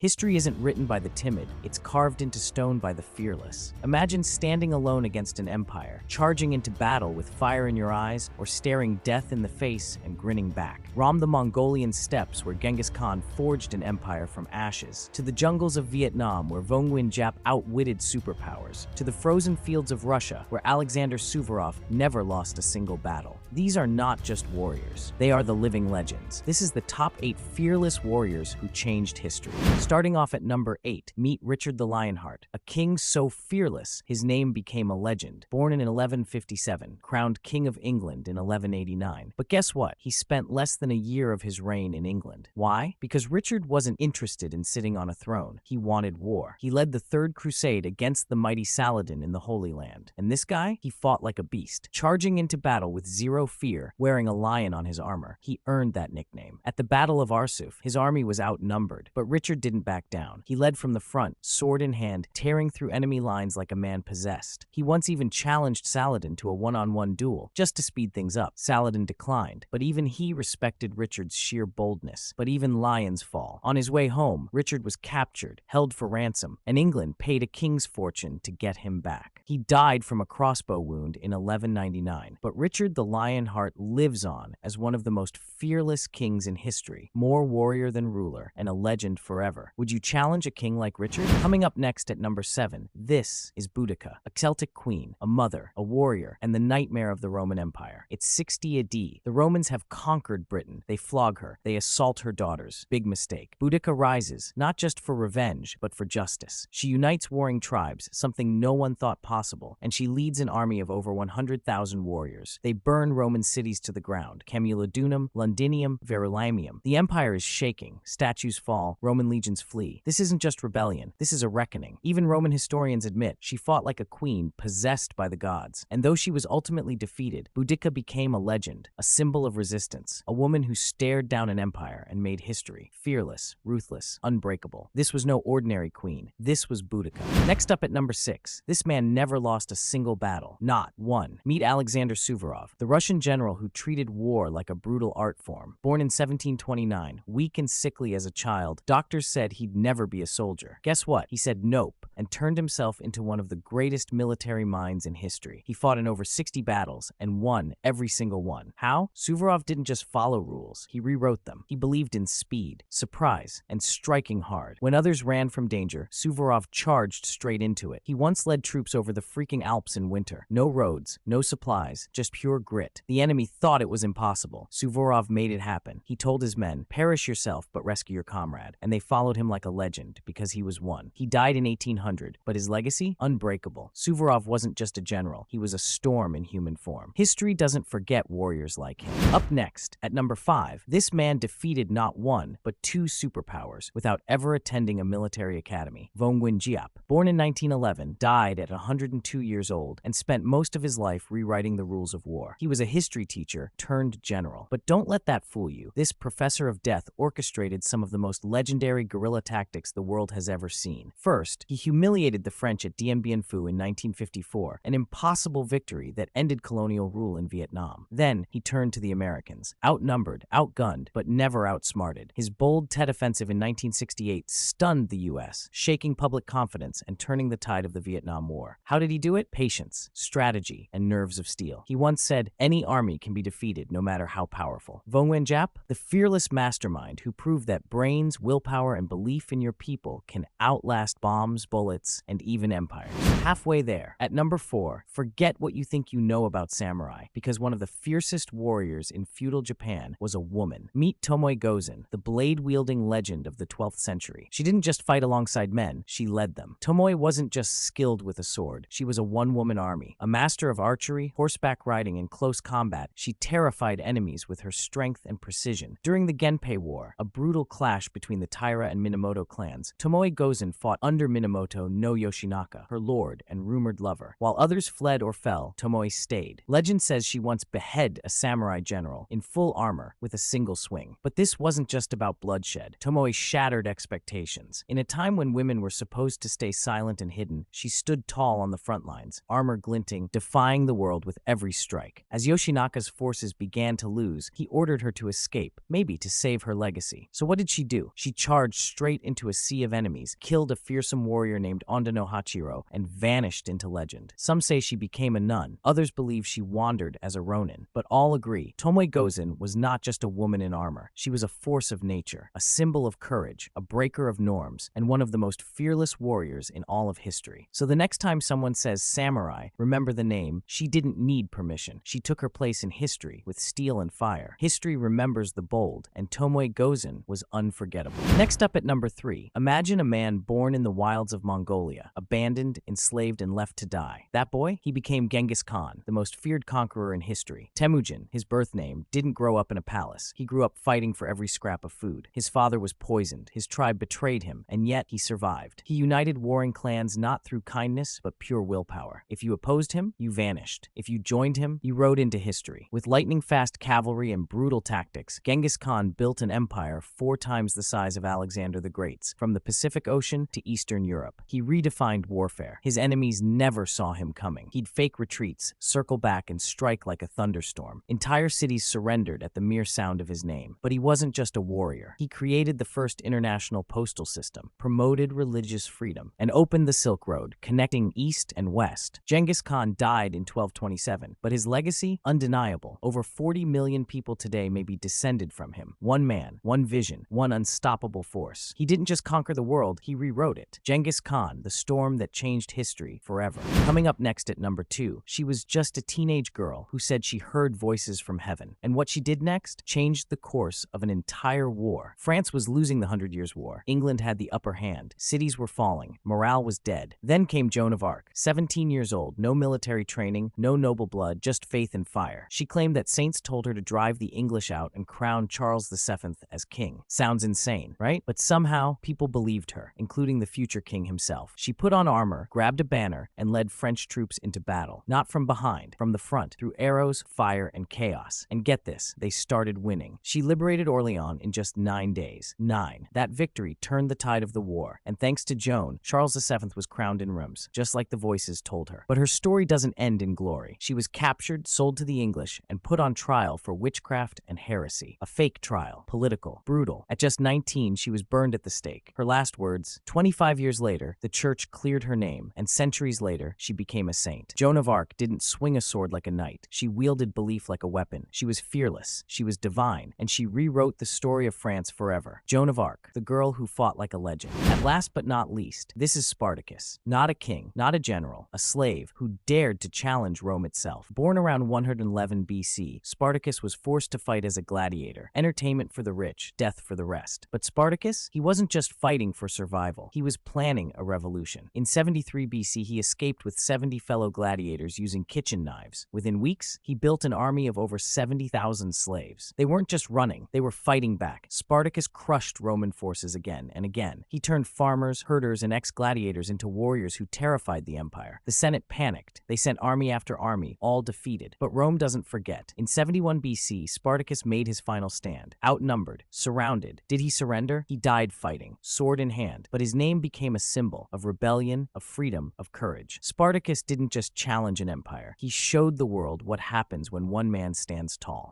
History isn't written by the timid, it's carved into stone by the fearless. Imagine standing alone against an empire, charging into battle with fire in your eyes, or staring death in the face and grinning back. From the Mongolian steppes where Genghis Khan forged an empire from ashes, to the jungles of Vietnam where 𝐬𝐮𝐬𝐫𝐞 outwitted superpowers, to the frozen fields of Russia where Alexander Suvorov never lost a single battle. These are not just warriors, they are the living legends. This is the top 8 fearless warriors who changed history. Starting off at number 8, meet Richard the Lionheart, a king so fearless his name became a legend. Born in 1157, crowned King of England in 1189. But guess what? He spent less than a year of his reign in England. Why? Because Richard wasn't interested in sitting on a throne. He wanted war. He led the Third Crusade against the mighty Saladin in the Holy Land. And this guy? He fought like a beast, charging into battle with zero fear, wearing a lion on his armor. He earned that nickname. At the Battle of 𝐴rSuph, his army was outnumbered, but Richard didn't back down. He led from the front, sword in hand, tearing through enemy lines like a man possessed. He once even challenged Saladin to a one-on-one duel, just to speed things up. Saladin declined, but even he respected Richard's sheer boldness. But even lions fall. On his way home, Richard was captured, held for ransom, and England paid a king's fortune to get him back. He died from a crossbow wound in 1199, but Richard the Lionheart lives on as one of the most fearless kings in history, more warrior than ruler, and a legend forever. Would you challenge a king like Richard? Coming up next at number 7, this is Boudica, a Celtic queen, a mother, a warrior, and the nightmare of the Roman Empire. It's 60 AD. The Romans have conquered Britain. They flog her. They assault her daughters. Big mistake. Boudica rises, not just for revenge, but for justice. She unites warring tribes, something no one thought possible, and she leads an army of over 100,000 warriors. They burn Roman cities to the ground, Camulodunum, Londinium, Verulamium. The empire is shaking. Statues fall. Roman legions flee. This isn't just rebellion. This is a reckoning. Even Roman historians admit she fought like a queen possessed by the gods. And though she was ultimately defeated, Boudica became a legend, a symbol of resistance, a woman who stared down an empire and made history. Fearless, ruthless, unbreakable. This was no ordinary queen. This was Boudica. Next up at number 6, this man never lost a single battle. Not one. Meet Alexander Suvorov, the Russian general who treated war like a brutal art form. Born in 1729, weak and sickly as a child, doctors said he'd never be a soldier. Guess what? He said nope and turned himself into one of the greatest military minds in history. He fought in over 60 battles and won every single one. How? Suvorov didn't just follow rules, he rewrote them. He believed in speed, surprise, and striking hard. When others ran from danger, Suvorov charged straight into it. He once led troops over the freaking Alps in winter. No roads, no supplies, just pure grit. The enemy thought it was impossible. Suvorov made it happen. He told his men, perish yourself but rescue your comrade. And they followed him like a legend because he was one. He died in 1800, but his legacy? Unbreakable. Suvorov wasn't just a general. He was a storm in human form. History doesn't forget warriors like him. Up next, at number 5, this man defeated not one, but 2 superpowers without ever attending a military academy. 𝐬𝐮𝐬𝐫𝐞, born in 1911, died at 102 years old and spent most of his life rewriting the rules of war. He was a history teacher turned general. But don't let that fool you. This professor of death orchestrated some of the most legendary guerrilla tactics the world has ever seen. First, he humiliated the French at Dien Bien Phu in 1954, an impossible victory that ended colonial rule in Vietnam. Then, he turned to the Americans. Outnumbered, outgunned, but never outsmarted. His bold Tet Offensive in 1968 stunned the U.S., shaking public confidence and turning the tide of the Vietnam War. How did he do it? Patience, strategy, and nerves of steel. He once said, any army can be defeated no matter how powerful. 𝐬𝐮𝐬𝐫𝐞, the fearless mastermind who proved that brains, willpower, and belief in your people can outlast bombs, bullets, and even empires. Halfway there, at number 4, forget what you think you know about samurai, because one of the fiercest warriors in feudal Japan was a woman. Meet Tomoe Gozen, the blade-wielding legend of the 12th century. She didn't just fight alongside men, she led them. Tomoe wasn't just skilled with a sword, she was a one-woman army. A master of archery, horseback riding, and close combat, she terrified enemies with her strength and precision. During the Genpei War, a brutal clash between the Taira and Minamoto clans, Tomoe Gozen fought under Minamoto no Yoshinaka, her lord and rumored lover. While others fled or fell, Tomoe stayed. Legend says she once beheaded a samurai general in full armor with a single swing. But this wasn't just about bloodshed. Tomoe shattered expectations. In a time when women were supposed to stay silent and hidden, she stood tall on on the front lines, armor glinting, defying the world with every strike. As Yoshinaka's forces began to lose, he ordered her to escape, maybe to save her legacy. So what did she do? She charged straight into a sea of enemies, killed a fearsome warrior named Onda no Hachiro, and vanished into legend. Some say she became a nun, others believe she wandered as a ronin, but all agree Tomoe Gozen was not just a woman in armor. She was a force of nature, a symbol of courage, a breaker of norms, and one of the most fearless warriors in all of history. So the next time someone says samurai, remember the name. She didn't need permission. She took her place in history with steel and fire. History remembers the bold, and Tomoe Gozen was unforgettable. Next up at number 3, imagine a man born in the wilds of Mongolia, abandoned, enslaved, and left to die. That boy? He became Genghis Khan, the most feared conqueror in history. Temujin, his birth name, didn't grow up in a palace. He grew up fighting for every scrap of food. His father was poisoned, his tribe betrayed him, and yet he survived. He united warring clans not through kindness, but pure willpower. If you opposed him, you vanished. If you joined him, you rode into history. With lightning-fast cavalry and brutal tactics, Genghis Khan built an empire 4 times the size of Alexander the Great's, from the Pacific Ocean to Eastern Europe. He redefined warfare. His enemies never saw him coming. He'd fake retreats, circle back, and strike like a thunderstorm. Entire cities surrendered at the mere sound of his name. But he wasn't just a warrior. He created the first international postal system, promoted religious freedom, and opened the Silk Road, connecting East and West. Genghis Khan died in 1227, but his legacy, undeniable. Over 40 million people today may be descended from him. One man, one vision, one unstoppable force. He didn't just conquer the world, he rewrote it. Genghis Khan, the storm that changed history forever. Coming up next at number 2, she was just a teenage girl who said she heard voices from heaven. And what she did next changed the course of an entire war. France was losing the 100 Years' War. England had the upper hand. Cities were falling. Morale was dead. Then came Joan of Arc, 17 years old, no military training, no noble blood, just faith and fire. She claimed that saints told her to drive the English out and crown Charles VII as king. Sounds insane, right? But somehow, people believed her, including the future king himself. She put on armor, grabbed a banner, and led French troops into battle. Not from behind, from the front, through arrows, fire, and chaos. And get this, they started winning. She liberated Orléans in just 9 days. 9. That victory turned the tide of the war, and thanks to Joan, Charles VII was crowned in Reims, just like the voices told her. But her story doesn't end in glory. She was captured, sold to the English, and put on trial for witchcraft and heresy. A fake trial, political, brutal. At just 19, she was burned at the stake. Her last words, 25 years later, the church cleared her name, and centuries later, she became a saint. Joan of Arc didn't swing a sword like a knight. She wielded belief like a weapon. She was fearless, she was divine, and she rewrote the story of France forever. Joan of Arc, the girl who fought like a legend. And last but not least, this is Spartacus. Not a king, not a general, a slave who dared to challenge Rome itself. Born around 111 BC, Spartacus was forced to fight as a gladiator. Entertainment for the rich, death for the rest. But Spartacus, he wasn't just fighting for survival. He was planning a revolution. In 73 BC, he escaped with 70 fellow gladiators using kitchen knives. Within weeks, he built an army of over 70,000 slaves. They weren't just running, they were fighting back. Spartacus crushed Roman forces again and again. He turned farmers, herders, and ex-gladiators into warriors who terrified the empire. The Senate panicked. They sent army after army, all defeated. But Rome doesn't forget. In 71 BC, Spartacus made his final stand. Outnumbered, surrounded. Did he surrender? He died fighting, sword in hand. But his name became a symbol of rebellion, of freedom, of courage. Spartacus didn't just challenge an empire. He showed the world what happens when one man stands tall.